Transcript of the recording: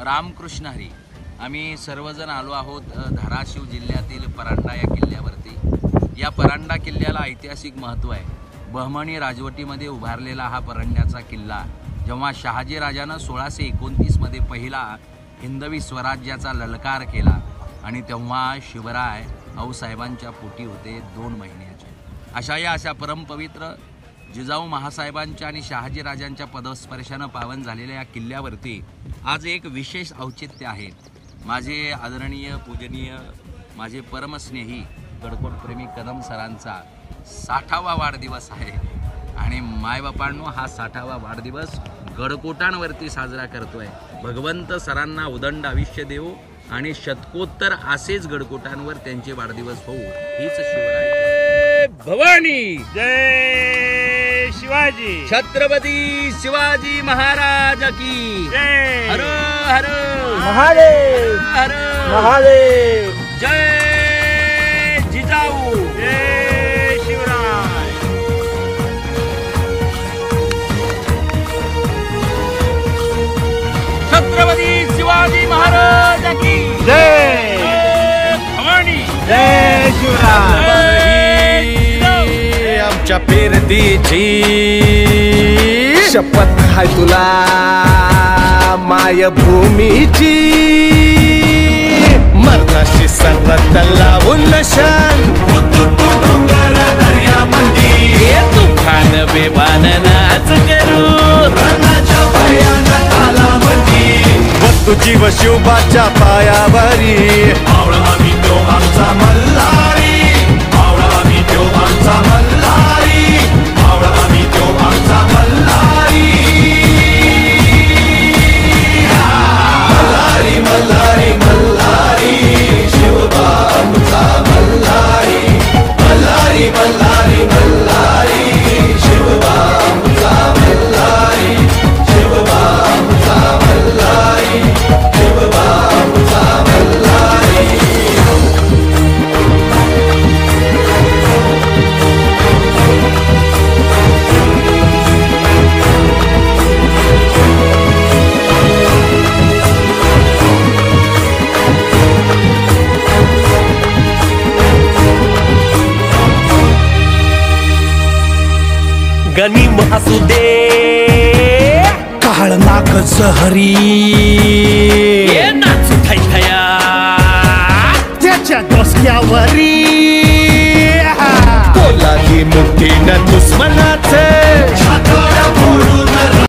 रामकृष्ण हरी. आम्ही सर्वजण आलो आहोत धाराशिव जिल्ह्यातील परांडा या किल्ल्यावरती. या परांडा किल्ल्याला ऐतिहासिक महत्त्व आहे. बहमणी राजवटीमध्ये उभारलेला हा परांड्याचा किल्ला जेव्हा शहाजी राजानं 1629 मध्ये पहिला हिंदवी स्वराज्याचा ललकार केला आणि तेव्हा शिवराय आऊसाहेबांच्या पोटी होते 2 महिन्याचे. अशा परमपवित्र जिजाऊ महासाहेबांच्या आणि शहाजी राजांच्या पदस्पर्शानं पावन झालेल्या या किल्ल्यावरती आज एक विशेष औचित्य आहे. माझे आदरणीय पूजनीय माझे परमस्नेही गडकोटप्रेमी कदम सरांचा 60वा वाढदिवस आहे आणि मायबापांनो हा 60वा वाढदिवस गडकोटांवरती साजरा करतोय. भगवंत सरांना उदंड आयुष्य देवो आणि शतकोत्तर असेच गडकोटांवर त्यांचे वाढदिवस होऊ हीच शिवराय भवानी. जय शिवाजी. छत्रपती शिवाजी महाराज की जय. हर हर महादेव. हर महादेव. जय जिजाऊ. जय शिवराय. छत्रपती शिवाजी महाराज की जय. भवानी. जय शिवराय. आमच्या पेरतीची शपथ हाय तुला मायभूमीची. मरणाशी सर्वत लावून नशान तुफान बेबान नाच करू वस्तू जीव शिवबाच्या पायावरी. आम्ही तो आमचा मल्हारी. आम्ही तो आमचा मल्हारी. आम्ही तो आमचा मल्हारी. मल्हारी मल्हारी मल्हारी शिवबा आमचा मल्हारी. मल्हारी मल्हारी मल्हारी शिवबा आमचा मल्हारी. शिवबा आमचा मल्हारी. शिवबा आमचा मल्हारी. गनीम असू दे काळ नाक जहरी नाचू थैथया त्याच्या डोसक्यावरी. पोलादी मुठीनं दुश्मनाचे